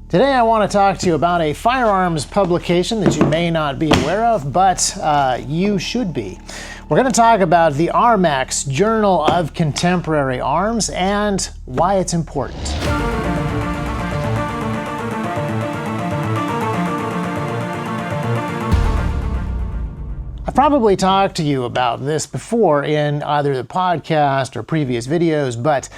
Today I want to talk to you about a firearms publication that you may not be aware of, but you should be. We're going to talk about the ARMAX Journal of Contemporary Arms and why it's important. I've probably talked to you about this before in either the podcast or previous videos, but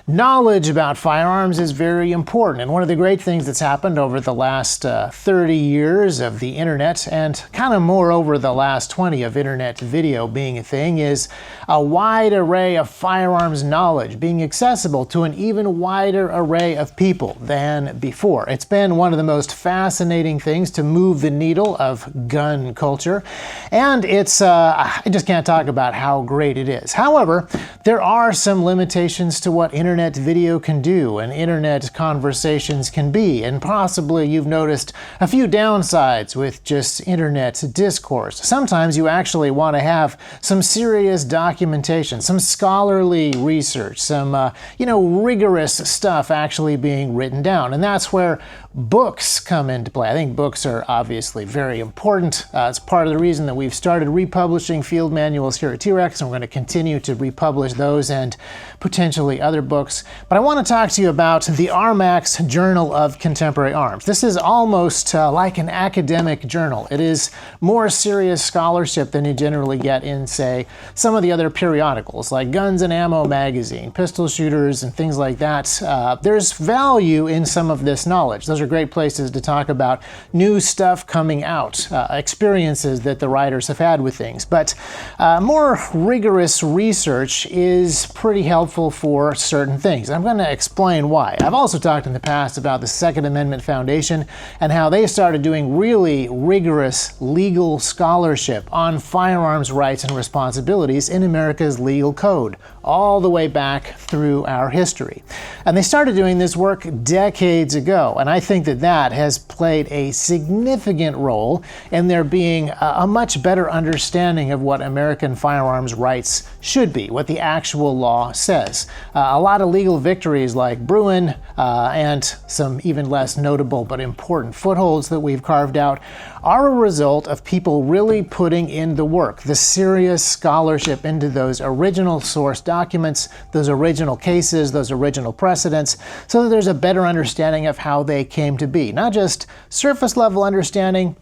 knowledge about firearms is very important. And one of the great things that's happened over the last 30 years of the internet, and kind of more over the last 20 of internet video being a thing, is a wide array of firearms knowledge being accessible to an even wider array of people than before. It's been one of the most fascinating things to move the needle of gun culture, and it's I just can't talk about how great it is. However, there are some limitations to what internet video can do and internet conversations can be, and possibly you've noticed a few downsides with just internet discourse. Sometimes you actually want to have some serious documentation, some scholarly research, some rigorous stuff actually being written down, and that's where books come into play. I think books are obviously very important. It's part of the reason that we've started republishing field manuals here at T-Rex, and we're going to continue to republish those and potentially other books. But I want to talk to you about the ARMAX Journal of Contemporary Arms. This is almost like an academic journal. It is more serious scholarship than you generally get in, say, some of the other periodicals like Guns and Ammo magazine, Pistol Shooters, and things like that. There's value in some of this knowledge. Those are great places to talk about new stuff coming out, experiences that the writers have had with things. But more rigorous research is pretty helpful for certain things. I'm going to explain why. I've also talked in the past about the Second Amendment Foundation and how they started doing really rigorous legal scholarship on firearms rights and responsibilities in America's legal code, all the way back through our history. And they started doing this work decades ago, and I think that that has played a significant role in there being a much better understanding of what American firearms rights should be, what the actual law says. A lot of legal victories like Bruin and some even less notable but important footholds that we've carved out are a result of people really putting in the work, the serious scholarship into those original source documents, those original cases, those original precedents, so that there's a better understanding of how they came to be. Not just surface level understanding,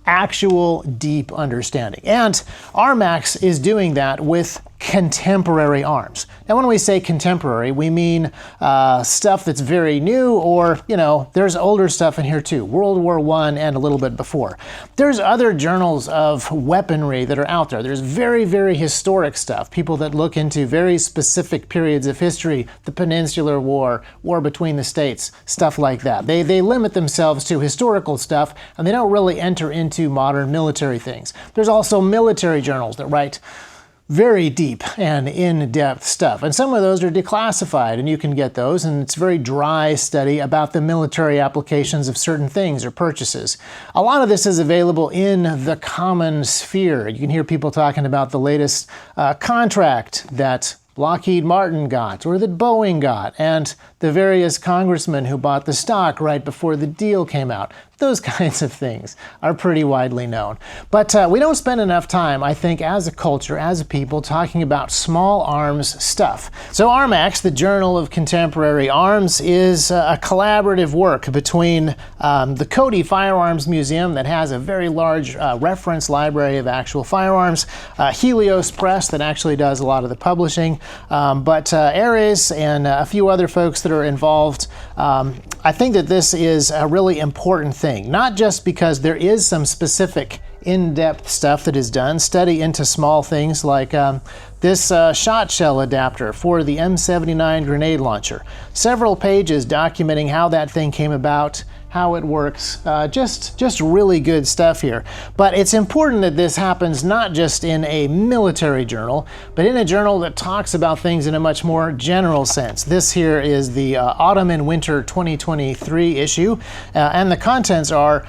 actual deep understanding. And ARMAX is doing that with contemporary arms. Now, when we say contemporary, we mean stuff that's very new, or, there's older stuff in here too, World War I and a little bit before. There's other journals of weaponry that are out there. There's very, very historic stuff, people that look into very specific periods of history, the Peninsular War, War between the states, stuff like that. They limit themselves to historical stuff, and they don't really enter into modern military things. There's also military journals that write very deep and in-depth stuff. And some of those are declassified, and you can get those, and it's very dry study about the military applications of certain things or purchases. A lot of this is available in the common sphere. You can hear people talking about the latest contract that Lockheed Martin got, or that Boeing got, and the various congressmen who bought the stock right before the deal came out. Those kinds of things are pretty widely known. But we don't spend enough time, I think, as a culture, as a people, talking about small arms stuff. So ARMAX, the Journal of Contemporary Arms, is a collaborative work between the Cody Firearms Museum, that has a very large reference library of actual firearms, Helios Press, that actually does a lot of the publishing, but Ares and a few other folks that are involved. I think that this is a really important thing, not just because there is some specific in-depth stuff that is done, study into small things like this shot shell adapter for the M79 grenade launcher. Several pages documenting how that thing came about, how it works, just really good stuff here. But it's important that this happens not just in a military journal, but in a journal that talks about things in a much more general sense. This here is the Autumn and Winter 2023 issue, and the contents are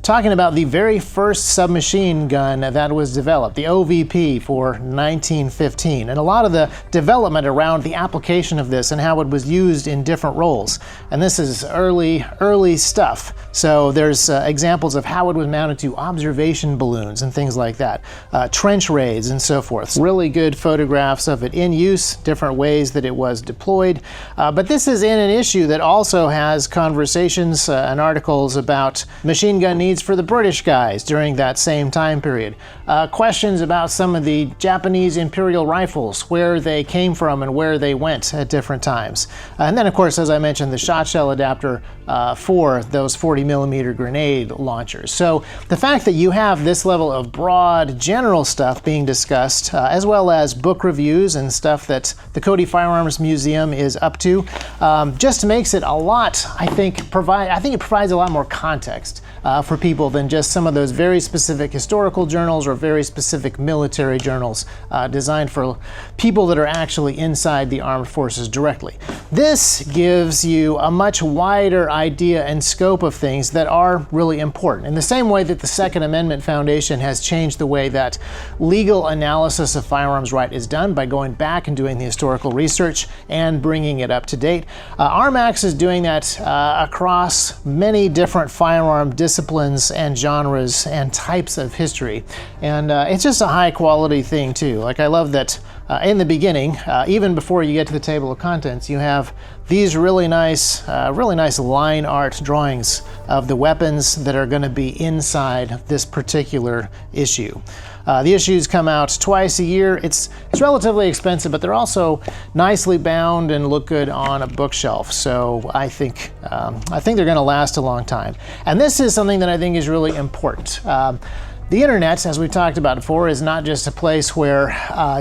talking about the very first submachine gun that was developed, the OVP for 19 1915, and a lot of the development around the application of this and how it was used in different roles. And this is early stuff. So there's examples of how it was mounted to observation balloons and things like that, trench raids and so forth. Really good photographs of it in use, different ways that it was deployed. But this is in an issue that also has conversations and articles about machine gun needs for the British guys during that same time period. Questions about some of the Japanese Imperial rifles, where they came from and where they went at different times. And then, of course, as I mentioned, the shot shell adapter for those 40mm grenade launchers. So the fact that you have this level of broad, general stuff being discussed, as well as book reviews and stuff that the Cody Firearms Museum is up to, just makes it a lot, I think it provides a lot more context for people than just some of those very specific historical journals or very specific military journals designed for people that are actually inside the armed forces directly. This gives you a much wider idea and scope of things that are really important. In the same way that the Second Amendment Foundation has changed the way that legal analysis of firearms right is done by going back and doing the historical research and bringing it up to date, ARMAX is doing that across many different firearm disciplines and genres and types of history. And it's just a high quality thing too. Like, I love that in the beginning, even before you get to the table of contents, you have these really nice line art drawings of the weapons that are going to be inside this particular issue. The issues come out twice a year. It's relatively expensive, but they're also nicely bound and look good on a bookshelf. So I think they're going to last a long time. And this is something that I think is really important. The internet, as we've talked about before, is not just a place where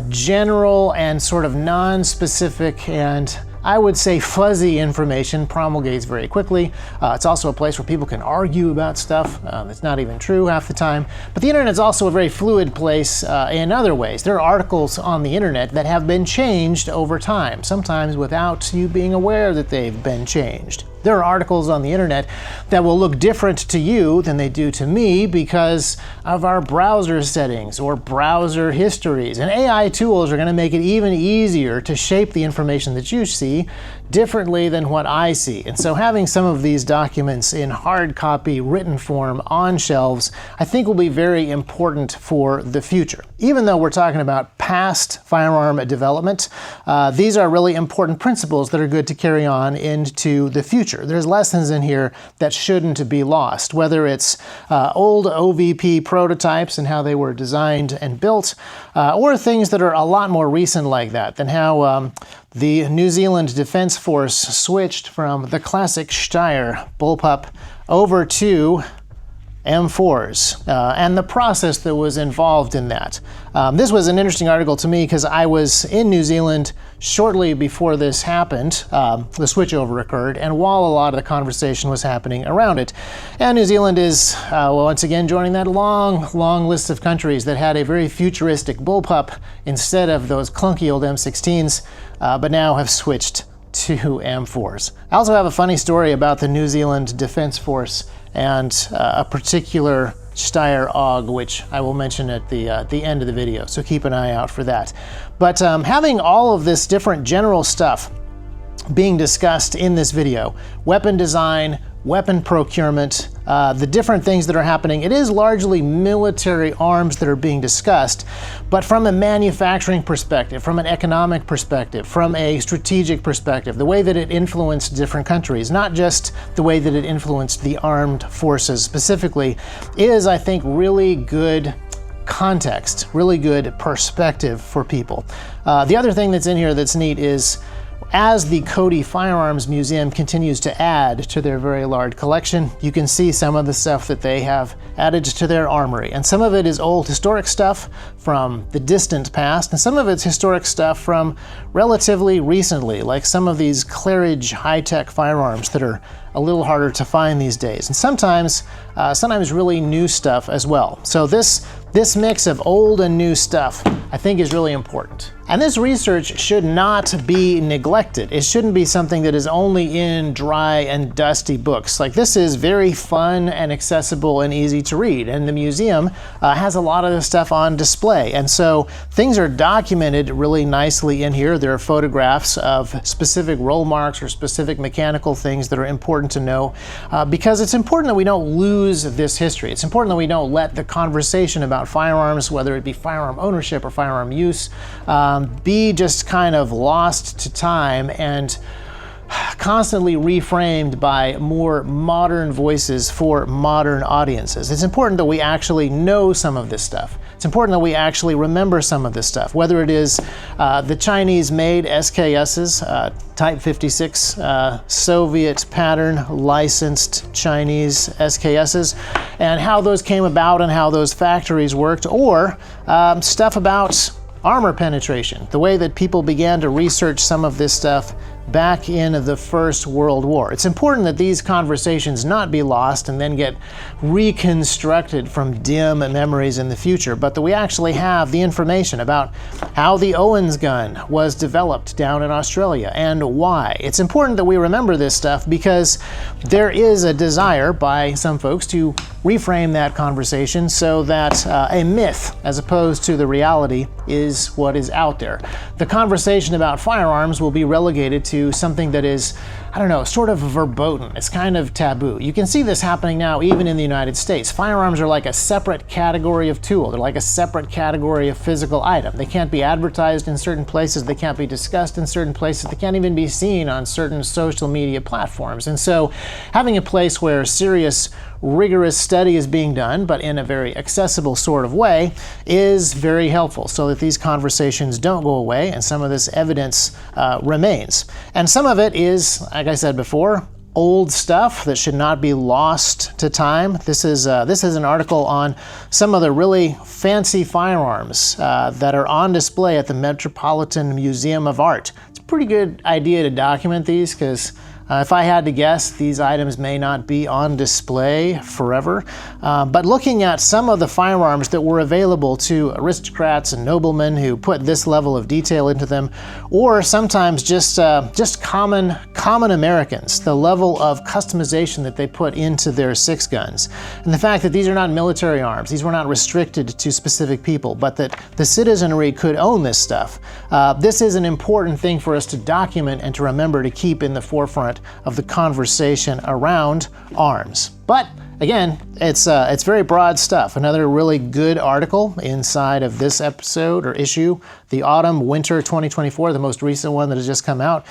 general and sort of non-specific and I would say fuzzy information promulgates very quickly. It's also a place where people can argue about stuff that's not even true half the time. But the internet is also a very fluid place in other ways. There are articles on the internet that have been changed over time, sometimes without you being aware that they've been changed. There are articles on the internet that will look different to you than they do to me because of our browser settings or browser histories. And AI tools are going to make it even easier to shape the information that you see differently than what I see. And so having some of these documents in hard copy, written form on shelves, I think will be very important for the future. Even though we're talking about past firearm development, these are really important principles that are good to carry on into the future. There's lessons in here that shouldn't be lost, whether it's old OVP prototypes and how they were designed and built, or things that are a lot more recent like that, than how the New Zealand Defence Force switched from the classic Steyr bullpup over to M4s and the process that was involved in that. This was an interesting article to me because I was in New Zealand shortly before this happened, the switchover occurred, and while a lot of the conversation was happening around it. And New Zealand is, once again, joining that long list of countries that had a very futuristic bullpup instead of those clunky old M16s, but now have switched to M4s. I also have a funny story about the New Zealand Defence Force and a particular Steyr AUG, which I will mention at the end of the video, so keep an eye out for that. But having all of this different general stuff being discussed in this video, weapon design, weapon procurement, the different things that are happening, it is largely military arms that are being discussed, but from a manufacturing perspective, from an economic perspective, from a strategic perspective, the way that it influenced different countries, not just the way that it influenced the armed forces specifically, is, I think, really good context, really good perspective for people. The other thing that's in here that's neat is, as the Cody Firearms Museum continues to add to their very large collection, you can see some of the stuff that they have added to their armory. And some of it is old historic stuff from the distant past, and some of it's historic stuff from relatively recently, like some of these Claridge high-tech firearms that are a little harder to find these days. And sometimes really new stuff as well. So this mix of old and new stuff, I think, is really important. And this research should not be neglected. It shouldn't be something that is only in dry and dusty books. Like, this is very fun and accessible and easy to read. And the museum has a lot of this stuff on display. And so things are documented really nicely in here. There are photographs of specific roll marks or specific mechanical things that are important to know, because it's important that we don't lose this history. It's important that we don't let the conversation about firearms, whether it be firearm ownership or firearm use, be just kind of lost to time and constantly reframed by more modern voices for modern audiences. It's important that we actually know some of this stuff. It's important that we actually remember some of this stuff, whether it is the Chinese-made SKSs, Type 56, Soviet pattern licensed Chinese SKSs, and how those came about and how those factories worked, or stuff about armor penetration, the way that people began to research some of this stuff back in the First World War. It's important that these conversations not be lost and then get reconstructed from dim memories in the future, but that we actually have the information about how the Owens gun was developed down in Australia and why. It's important that we remember this stuff because there is a desire by some folks to reframe that conversation so that a myth, as opposed to the reality, is what is out there. The conversation about firearms will be relegated to something that is, I don't know, sort of verboten. It's kind of taboo. You can see this happening now even in the United States. Firearms are like a separate category of tool. They're like a separate category of physical item. They can't be advertised in certain places. They can't be discussed in certain places. They can't even be seen on certain social media platforms. And so having a place where serious, rigorous study is being done, but in a very accessible sort of way, is very helpful so that these conversations don't go away and some of this evidence remains. And some of it is, like I said before, old stuff that should not be lost to time. This is an article on some of the really fancy firearms that are on display at the Metropolitan Museum of Art. It's a pretty good idea to document these because if I had to guess, these items may not be on display forever. But looking at some of the firearms that were available to aristocrats and noblemen who put this level of detail into them, or sometimes just common Americans, the level of customization that they put into their six guns, and the fact that these are not military arms, these were not restricted to specific people, but that the citizenry could own this stuff. This is an important thing for us to document and to remember to keep in the forefront of the conversation around arms. But again, it's very broad stuff. Another really good article inside of this episode or issue, the Autumn-Winter 2024, the most recent one that has just come out,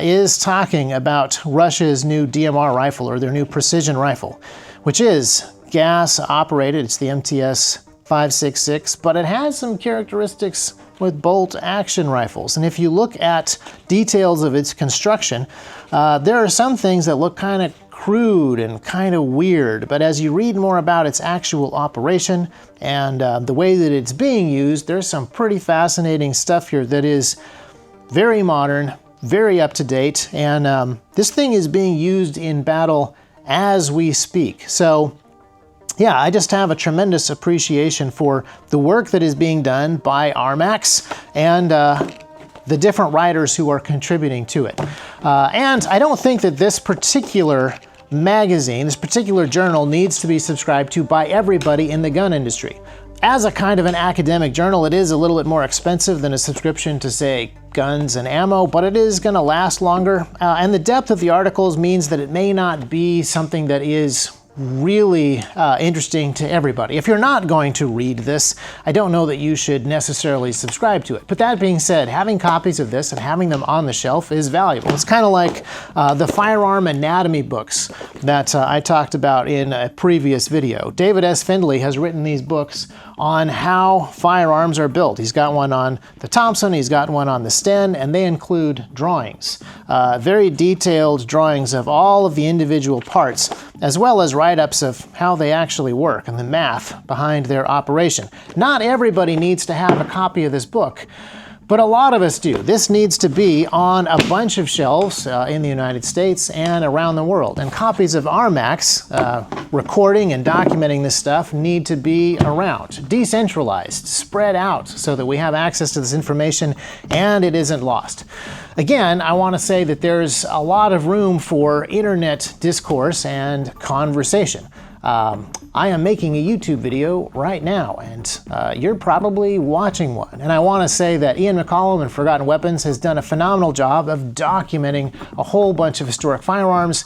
is talking about Russia's new DMR rifle, or their new precision rifle, which is gas operated. It's the MTS 566, but it has some characteristics with bolt action rifles. And if you look at details of its construction, there are some things that look kind of crude and kind of weird, but as you read more about its actual operation and the way that it's being used, there's some pretty fascinating stuff here that is very modern, very up to date, and this thing is being used in battle as we speak. So yeah, I just have a tremendous appreciation for the work that is being done by Armax and the different writers who are contributing to it. And I don't think that this particular magazine, this particular journal, needs to be subscribed to by everybody in the gun industry. As a kind of an academic journal, it is a little bit more expensive than a subscription to, say, Guns and Ammo, but it is going to last longer. And the depth of the articles means that it may not be something that is really interesting to everybody. If you're not going to read this, I don't know that you should necessarily subscribe to it. But that being said, having copies of this and having them on the shelf is valuable. It's kind of like the firearm anatomy books that I talked about in a previous video. David S. Findlay has written these books on how firearms are built. He's got one on the Thompson, he's got one on the Sten, and they include drawings, very detailed drawings of all of the individual parts, as well as write-ups of how they actually work and the math behind their operation. Not everybody needs to have a copy of this book, But a lot of us do. This needs to be on a bunch of shelves in the United States and around the world. And copies of Armax recording and documenting this stuff need to be around, decentralized, spread out, so that we have access to this information and it isn't lost. Again, I want to say that there's a lot of room for internet discourse and conversation. I am making a YouTube video right now, and you're probably watching one. And I want to say that Ian McCollum and Forgotten Weapons has done a phenomenal job of documenting a whole bunch of historic firearms,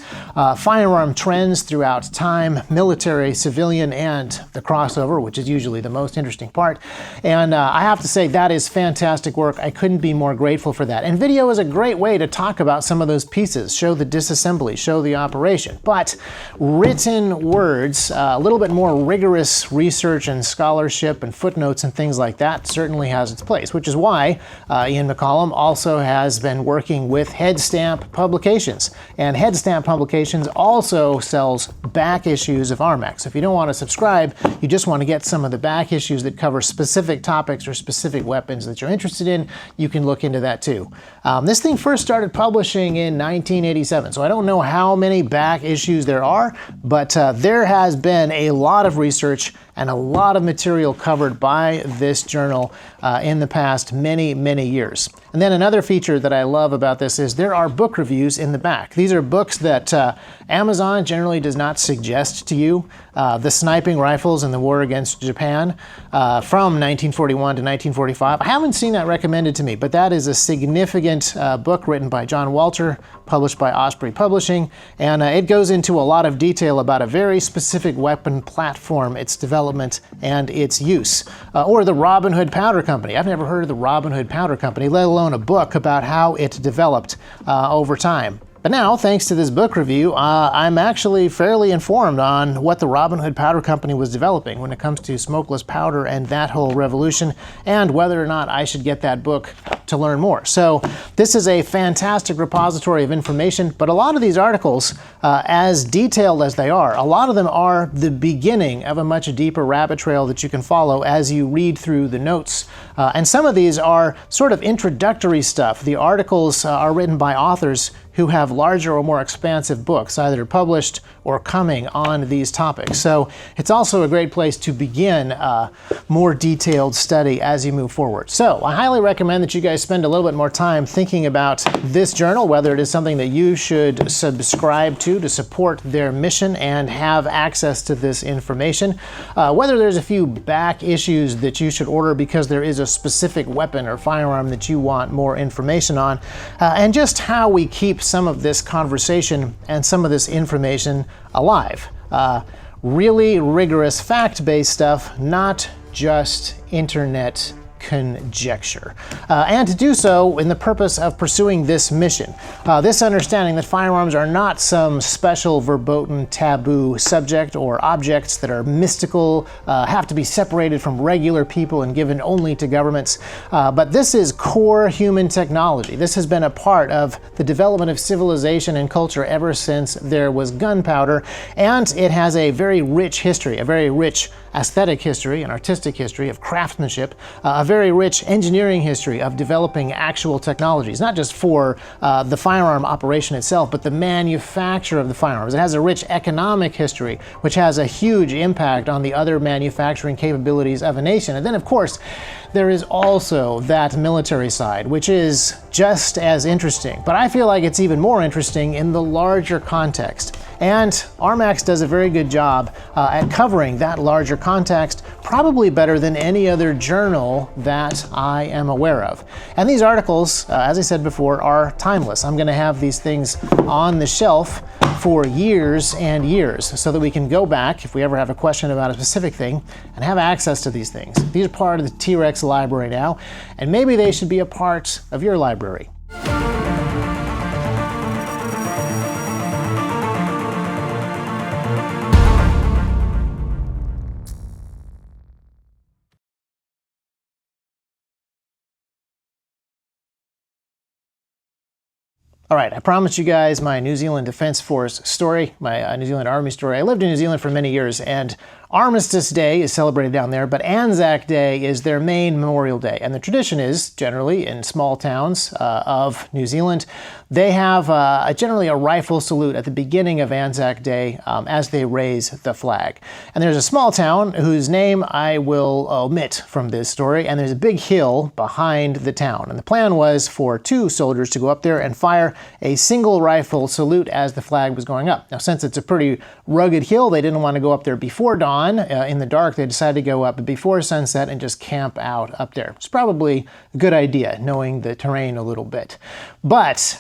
firearm trends throughout time, military, civilian, and the crossover, which is usually the most interesting part. And I have to say that is fantastic work. I couldn't be more grateful for that. And video is a great way to talk about some of those pieces, show the disassembly, show the operation. But written words, a little bit more rigorous research and scholarship and footnotes and things like that certainly has its place, which is why Ian McCollum also has been working with Headstamp Publications. And Headstamp Publications also sells back issues of Armax. So if you don't want to subscribe, you just want to get some of the back issues that cover specific topics or specific weapons that you're interested in, you can look into that too. This thing first started publishing in 1987, so I don't know how many back issues there are, but there has been a lot of research and a lot of material covered by this journal in the past many years. And then another feature that I love about this is there are book reviews in the back. These are books that Amazon generally does not suggest to you. The Sniping Rifles in the War Against Japan from 1941 to 1945. I haven't seen that recommended to me, but that is a significant book written by John Walter, published by Osprey Publishing, and it goes into a lot of detail about a very specific weapon platform, its development, and its use. Or the Robin Hood Powder Company. I've never heard of the Robin Hood Powder Company, let alone a book about how it developed over time. But now, thanks to this book review, I'm actually fairly informed on what the Robin Hood Powder Company was developing when it comes to smokeless powder and that whole revolution, and whether or not I should get that book to learn more. So this is a fantastic repository of information, but a lot of these articles, as detailed as they are, a lot of them are the beginning of a much deeper rabbit trail that you can follow as you read through the notes. And some of these are sort of introductory stuff. The articles are written by authors who have larger or more expansive books, either published or coming on these topics. So it's also a great place to begin a more detailed study as you move forward. So I highly recommend that you guys spend a little bit more time thinking about this journal, whether it is something that you should subscribe to support their mission and have access to this information, whether there's a few back issues that you should order because there is a specific weapon or firearm that you want more information on, and just how we keep some of this conversation and some of this information alive. Really rigorous fact-based stuff, not just internet conjecture. And to do so in the purpose of pursuing this mission. This understanding that firearms are not some special verboten taboo subject or objects that are mystical, have to be separated from regular people and given only to governments. But this is core human technology. This has been a part of the development of civilization and culture ever since there was gunpowder, and it has a very rich history, a very rich aesthetic history, an artistic history of craftsmanship, a very rich engineering history of developing actual technologies, not just for the firearm operation itself, but the manufacture of the firearms. It has a rich economic history, which has a huge impact on the other manufacturing capabilities of a nation. And then, of course, there is also that military side, which is just as interesting. But I feel like it's even more interesting in the larger context. And Armax does a very good job at covering that larger context, probably better than any other journal that I am aware of. And these articles, as I said before, are timeless. I'm going to have these things on the shelf for years and years so that we can go back if we ever have a question about a specific thing and have access to these things. These are part of the T-Rex library now, and maybe they should be a part of your library. All right, I promised you guys my New Zealand Defence Force story, my New Zealand Army story. I lived in New Zealand for many years, and Armistice Day is celebrated down there, but Anzac Day is their main Memorial Day. And the tradition is, generally, in small towns of New Zealand, they have generally a rifle salute at the beginning of Anzac Day as they raise the flag. And there's a small town whose name I will omit from this story, and there's a big hill behind the town. And the plan was for 2 soldiers to go up there and fire a single rifle salute as the flag was going up. Now, since it's a pretty rugged hill, they didn't want to go up there before dawn. In the dark, they decided to go up before sunset and just camp out up there. It's probably a good idea, knowing the terrain a little bit. But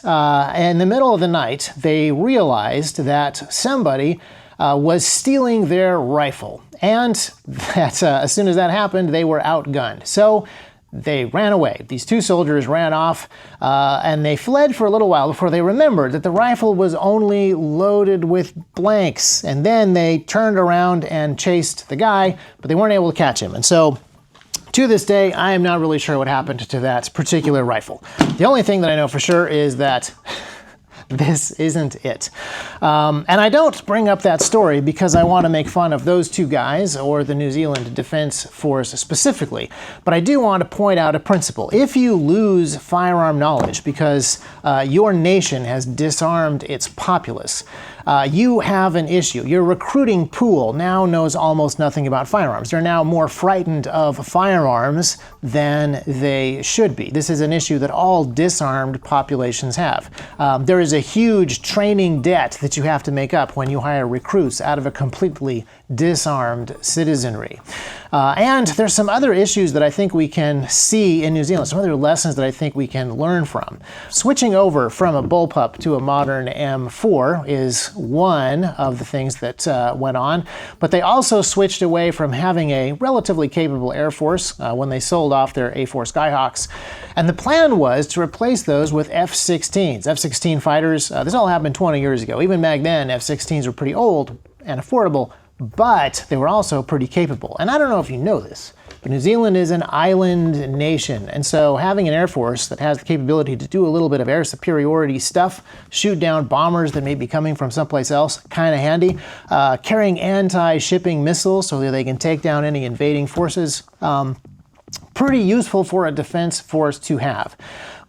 in the middle of the night, they realized that somebody was stealing their rifle. And that as soon as that happened, they were outgunned. So they ran away. These 2 soldiers ran off, and they fled for a little while before they remembered that the rifle was only loaded with blanks. And then they turned around and chased the guy, but they weren't able to catch him. And so, to this day, I am not really sure what happened to that particular rifle. The only thing that I know for sure is that this isn't it. And I don't bring up that story because I want to make fun of those 2 guys or the New Zealand Defense Force specifically, but I do want to point out a principle. If you lose firearm knowledge because your nation has disarmed its populace, you have an issue. Your recruiting pool now knows almost nothing about firearms. They're now more frightened of firearms than they should be. This is an issue that all disarmed populations have. There is a huge training debt that you have to make up when you hire recruits out of a completely disarmed citizenry. And there's some other issues that I think we can see in New Zealand, some other lessons that I think we can learn from. Switching over from a bullpup to a modern M4 is one of the things that went on, but they also switched away from having a relatively capable Air Force when they sold off their A4 Skyhawks. And the plan was to replace those with F-16s, F-16 fighters. This all happened 20 years ago. Even back then, F-16s were pretty old and affordable, but they were also pretty capable. And I don't know if you know this, but New Zealand is an island nation. And so having an Air Force that has the capability to do a little bit of air superiority stuff, shoot down bombers that may be coming from someplace else, kind of handy. Carrying anti-shipping missiles so that they can take down any invading forces, pretty useful for a defense force to have.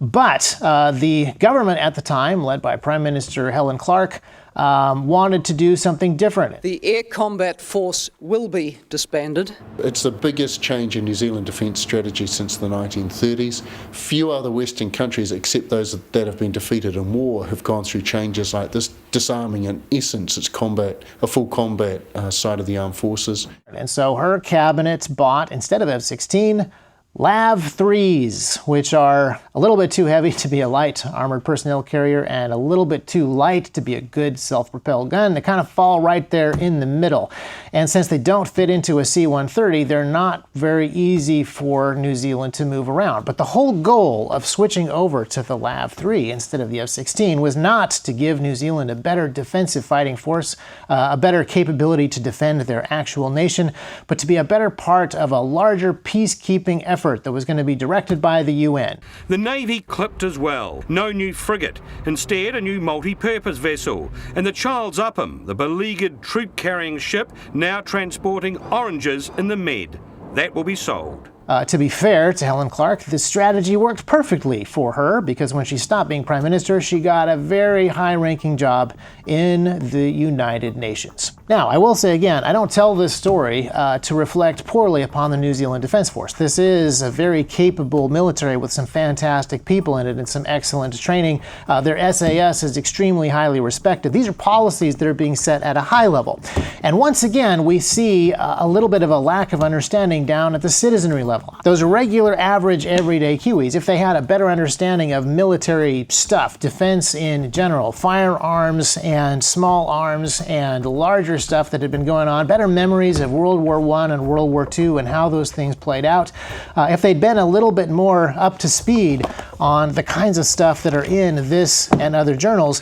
But the government at the time, led by Prime Minister Helen Clark, wanted to do something different. The Air Combat Force will be disbanded. It's the biggest change in New Zealand defence strategy since the 1930s. Few other Western countries, except those that have been defeated in war, have gone through changes like this, disarming in essence its combat, a full combat side of the armed forces. And so her cabinet bought, instead of F-16, LAV 3s, which are a little bit too heavy to be a light armored personnel carrier and a little bit too light to be a good self-propelled gun. They kind of fall right there in the middle. And since they don't fit into a C-130, they're not very easy for New Zealand to move around. But the whole goal of switching over to the LAV 3 instead of the F-16 was not to give New Zealand a better defensive fighting force, a better capability to defend their actual nation, but to be a better part of a larger peacekeeping effort that was going to be directed by the UN. The Navy clipped as well. No new frigate. Instead, a new multi-purpose vessel. And the Charles Upham, the beleaguered troop-carrying ship now transporting oranges in the Med. That will be sold. To be fair to Helen Clark, this strategy worked perfectly for her because when she stopped being Prime Minister, she got a very high-ranking job in the United Nations. Now, I will say again, I don't tell this story to reflect poorly upon the New Zealand Defense Force. This is a very capable military with some fantastic people in it and some excellent training. Their SAS is extremely highly respected. These are policies that are being set at a high level. And once again, we see a little bit of a lack of understanding down at the citizenry level. Those regular, average, everyday Kiwis, if they had a better understanding of military stuff, defense in general, firearms and small arms and larger stuff that had been going on, better memories of World War I and World War II and how those things played out, if they'd been a little bit more up to speed on the kinds of stuff that are in this and other journals,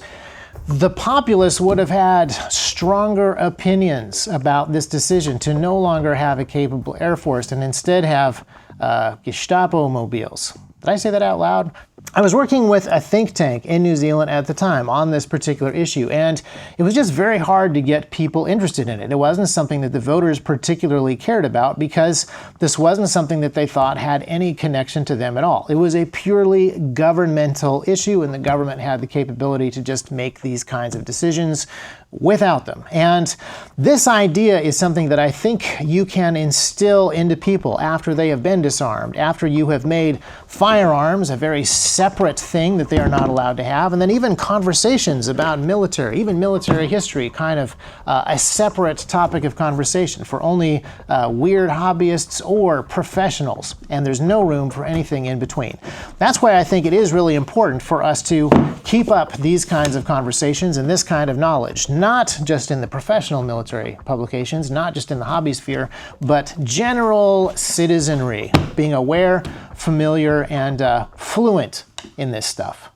the populace would have had stronger opinions about this decision to no longer have a capable Air Force and instead have Gestapo mobiles. Did I say that out loud? I was working with a think tank in New Zealand at the time on this particular issue, and it was just very hard to get people interested in it. It wasn't something that the voters particularly cared about because this wasn't something that they thought had any connection to them at all. It was a purely governmental issue, and the government had the capability to just make these kinds of decisions without them. And this idea is something that I think you can instill into people after they have been disarmed, after you have made firearms a very separate thing that they are not allowed to have, and then even conversations about military, even military history, kind of a separate topic of conversation for only weird hobbyists or professionals, and there's no room for anything in between. That's why I think it is really important for us to keep up these kinds of conversations and this kind of knowledge, not just in the professional military publications, not just in the hobby sphere, but general citizenry, being aware, familiar, and fluent in this stuff.